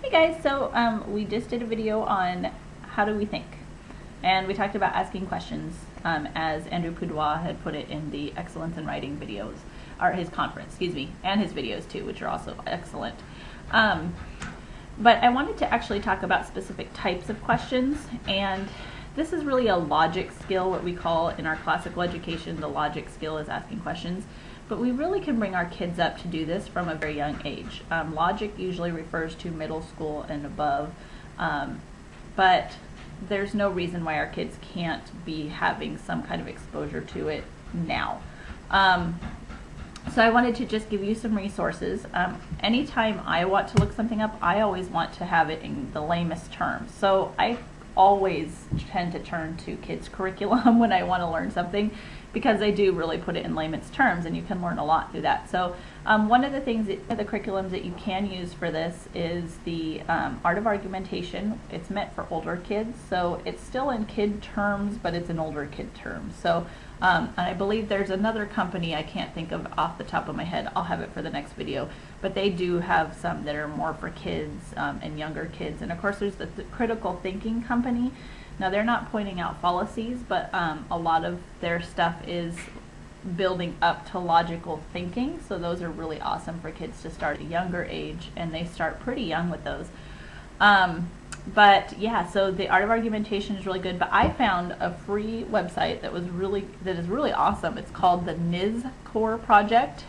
Hey guys, so we just did a video on how do we think, and we talked about asking questions as Andrew Pudewa had put it in the Excellence in Writing videos, or his conference, excuse me, and his videos too, which are also excellent. But I wanted to actually talk about specific types of questions, and this is really a logic skill, what we call in our classical education, the logic skill is asking questions. But we really can bring our kids up to do this from a very young age. Logic usually refers to middle school and above, but there's no reason why our kids can't be having some kind of exposure to it now. So I wanted to just give you some resources. Anytime I want to look something up, I always want to have it in the lamest terms. So I always tend to turn to kids' curriculum when I want to learn something, because they do really put it in layman's terms, and you can learn a lot through that. So one of the things, the curriculums that you can use for this is the Art of Argumentation. It's meant for older kids, so it's still in kid terms, but it's in older kid terms. So and I believe there's another company I can't think of off the top of my head. I'll have it for the next video, but they do have some that are more for kids and younger kids. And of course there's the Critical Thinking Company. Now they're not pointing out fallacies, but a lot of their stuff is building up to logical thinking. So those are really awesome for kids to start at a younger age, and they start pretty young with those. But yeah, so the Art of Argumentation is really good. But I found a free website that is really awesome. It's called the NIZKOR Project.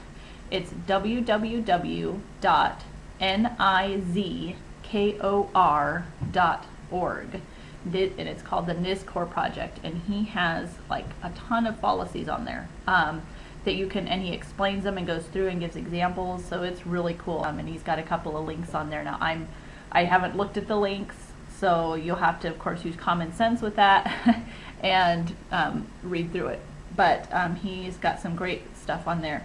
It's www.nizkor.org. And it's called the NIZKOR Project, and he has like a ton of fallacies on there that you can, and he explains them and goes through and gives examples, so it's really cool. And he's got a couple of links on there. Now I haven't looked at the links, so you'll have to of course use common sense with that and read through it, but he's got some great stuff on there.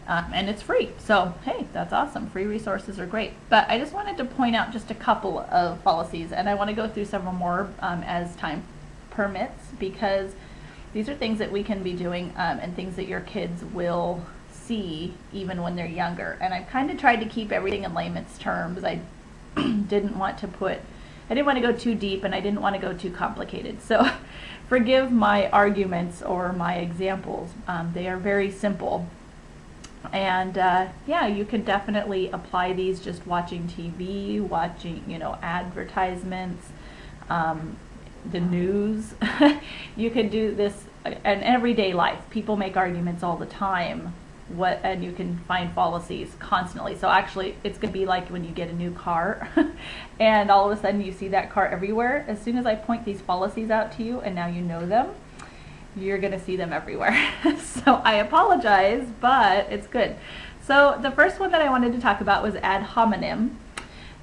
And it's free, so hey, that's awesome. Free resources are great. But I just wanted to point out just a couple of fallacies, and I want to go through several more as time permits, because these are things that we can be doing and things that your kids will see even when they're younger. And I've kind of tried to keep everything in layman's terms. I didn't want to go too deep, and I didn't want to go too complicated. So forgive my arguments or my examples. They are very simple. And yeah, you can definitely apply these just watching TV, watching, advertisements, the news. You can do this in everyday life. People make arguments all the time. And you can find fallacies constantly. So actually, it's going to be like when you get a new car and all of a sudden you see that car everywhere. As soon as I point these fallacies out to you and now you know them, you're going to see them everywhere. So I apologize, but it's good. So the first one that I wanted to talk about was ad hominem,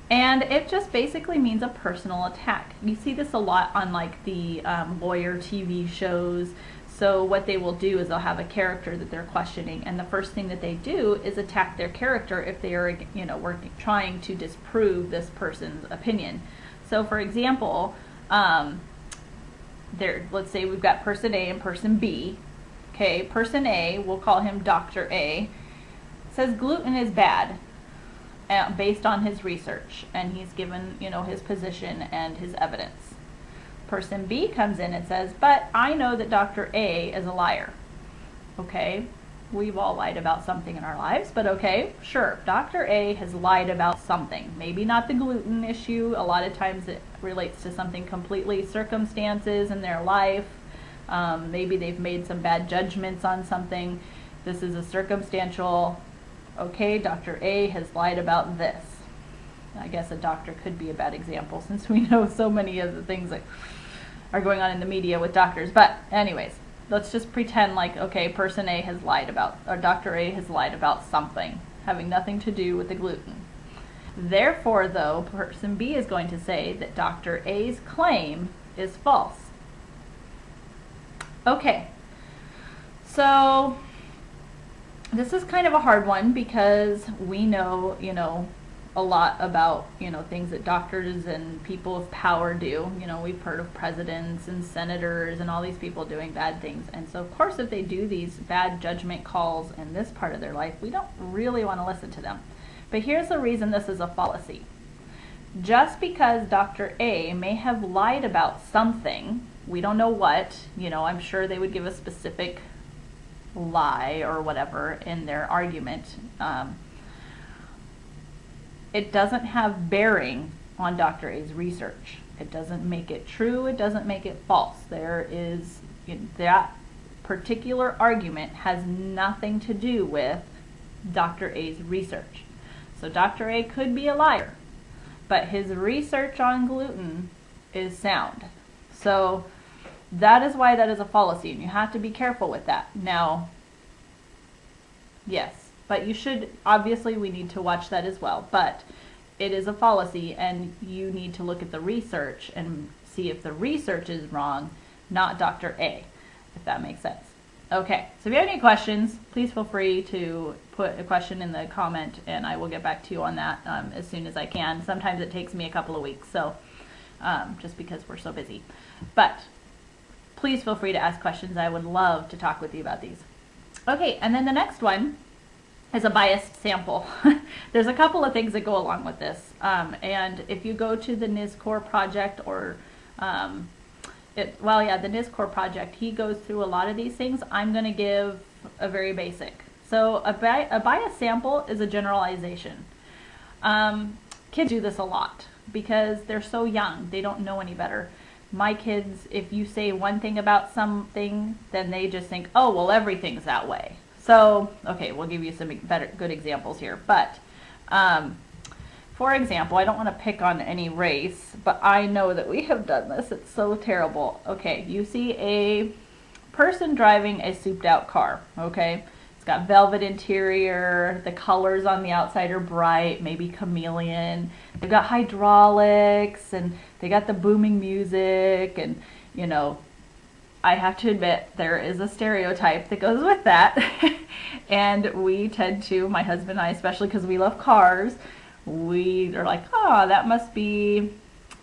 and it just basically means a personal attack. You see this a lot on like the lawyer TV shows. So what they will do is they'll have a character that they're questioning, and the first thing that they do is attack their character if they are, trying to disprove this person's opinion. So for example, let's say we've got person A and person B. Okay, person A, we'll call him Dr. A, says gluten is bad based on his research, and he's given, his position and his evidence. Person B comes in and says, but I know that Dr. A is a liar. Okay, we've all lied about something in our lives, but okay, sure, Dr. A has lied about something. Maybe not the gluten issue. A lot of times it relates to something completely circumstances in their life. Maybe they've made some bad judgments on something. This is a circumstantial, okay, Dr. A has lied about this. I guess a doctor could be a bad example since we know so many of the things that are going on in the media with doctors. But anyways, let's just pretend like, okay, person A has lied about, or Dr. A has lied about something having nothing to do with the gluten. Therefore, though, person B is going to say that Dr. A's claim is false. Okay, so this is kind of a hard one because we know, a lot about, things that doctors and people of power do. We've heard of presidents and senators and all these people doing bad things. And so, of course, if they do these bad judgment calls in this part of their life, we don't really want to listen to them. But here's the reason this is a fallacy. just because Dr. A may have lied about something, we don't know what, I'm sure they would give a specific lie or whatever in their argument. It doesn't have bearing on Dr. A's research. It doesn't make it true, it doesn't make it false. That particular argument has nothing to do with Dr. A's research. So Dr. A could be a liar, but his research on gluten is sound. So that is why that is a fallacy, and you have to be careful with that. Now, yes, but you should, obviously we need to watch that as well, but it is a fallacy, and you need to look at the research and see if the research is wrong, not Dr. A, if that makes sense. Okay, so if you have any questions, please feel free to put a question in the comment, and I will get back to you on that as soon as I can. Sometimes it takes me a couple of weeks, so just because we're so busy. But please feel free to ask questions. I would love to talk with you about these. Okay, and then the next one is a biased sample. There's a couple of things that go along with this. And if you go to the NISCOR project or, the NISCOR project, he goes through a lot of these things. I'm going to give a very basic. So a biased sample is a generalization. Kids do this a lot because they're so young. They don't know any better. My kids, if you say one thing about something, then they just think, oh, well, everything's that way. So, okay, we'll give you some good examples here. But, for example, I don't want to pick on any race, but I know that we have done this. It's so terrible. Okay, you see a person driving a souped out car, okay? It's got velvet interior, the colors on the outside are bright, maybe chameleon. They've got hydraulics, and they got the booming music, and, I have to admit there is a stereotype that goes with that. And we tend to, my husband and I, especially because we love cars, we are like, oh, that must be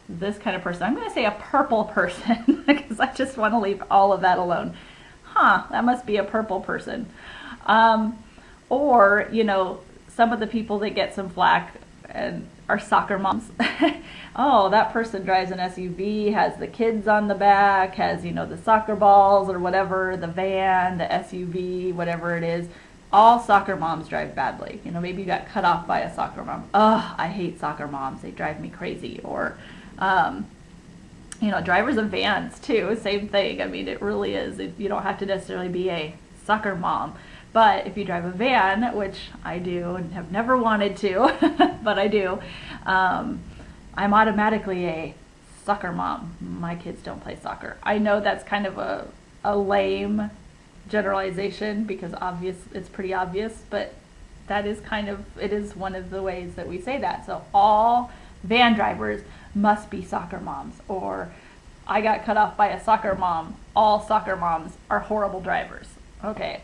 this kind of person. I'm going to say a purple person because I just want to leave all of that alone. That must be a purple person. Or, some of the people that get some flack and are soccer moms. Oh, that person drives an SUV, has the kids on the back, has, the soccer balls or whatever, the van, the SUV, whatever it is. All soccer moms drive badly. Maybe you got cut off by a soccer mom. Oh, I hate soccer moms. They drive me crazy. Or, drivers of vans too, same thing. I mean, it really is. You don't have to necessarily be a soccer mom. But if you drive a van, which I do and have never wanted to, but I do, I'm automatically a soccer mom. My kids don't play soccer. I know that's kind of a lame generalization because it's pretty obvious, but that is it is one of the ways that we say that. So all van drivers must be soccer moms, or I got cut off by a soccer mom. All soccer moms are horrible drivers. Okay.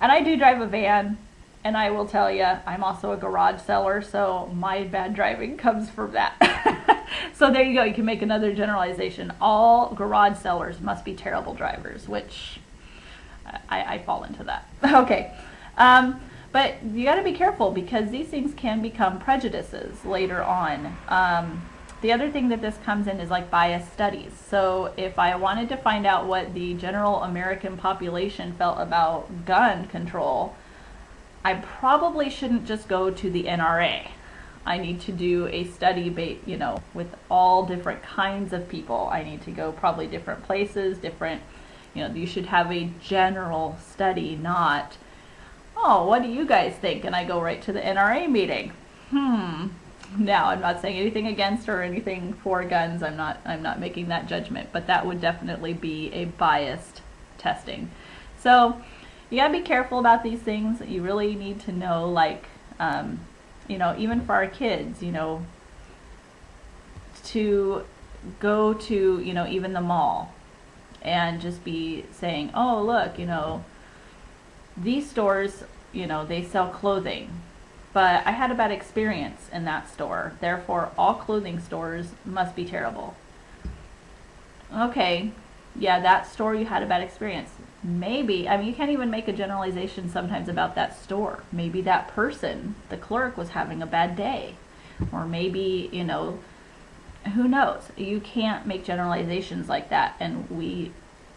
And I do drive a van, and I will tell you, I'm also a garage seller, so my bad driving comes from that. So there you go. You can make another generalization. All garage sellers must be terrible drivers, which I fall into that. Okay. But you got to be careful because these things can become prejudices later on. The other thing that this comes in is like bias studies. So if I wanted to find out what the general American population felt about gun control, I probably shouldn't just go to the NRA. I need to do a study, with all different kinds of people. I need to go probably different places, you should have a general study, not, oh, what do you guys think? And I go right to the NRA meeting. Now, I'm not saying anything against or anything for guns. I'm not making that judgment, but that would definitely be a biased testing. So you gotta be careful about these things. You really need to know, like, even for our kids, to go to, even the mall and just be saying, oh, look, these stores, they sell clothing. But I had a bad experience in that store. Therefore, all clothing stores must be terrible. Okay, yeah, that store you had a bad experience. Maybe, you can't even make a generalization sometimes about that store. Maybe that person, the clerk, was having a bad day. Or maybe, who knows? You can't make generalizations like that, and we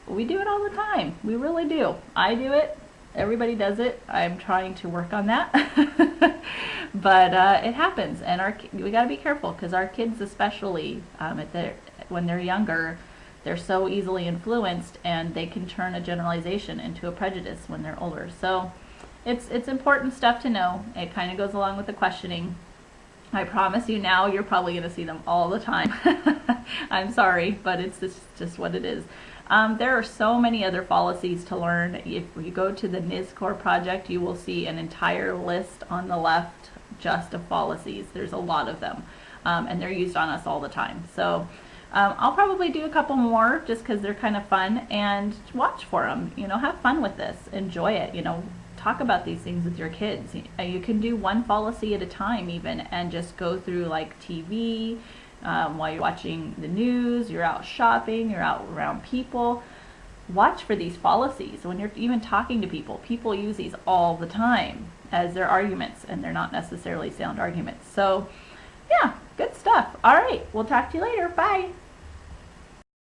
do it all the time. We really do. I do it. Everybody does it. I'm trying to work on that, but it happens, and we got to be careful because our kids, especially when they're younger, they're so easily influenced, and they can turn a generalization into a prejudice when they're older. So it's important stuff to know. It kind of goes along with the questioning. I promise you now, you're probably going to see them all the time. I'm sorry, but it's just what it is. There are so many other fallacies to learn. If you go to the NISCOR project, you will see an entire list on the left just of fallacies. There's a lot of them, and they're used on us all the time. So I'll probably do a couple more just because they're kind of fun, and watch for them. Have fun with this. Enjoy it. Talk about these things with your kids. You can do one fallacy at a time even, and just go through like TV, while you're watching the news, you're out shopping, you're out around people. Watch for these fallacies. When you're even talking to people, people use these all the time as their arguments, and they're not necessarily sound arguments. So yeah, good stuff. All right, we'll talk to you later. Bye.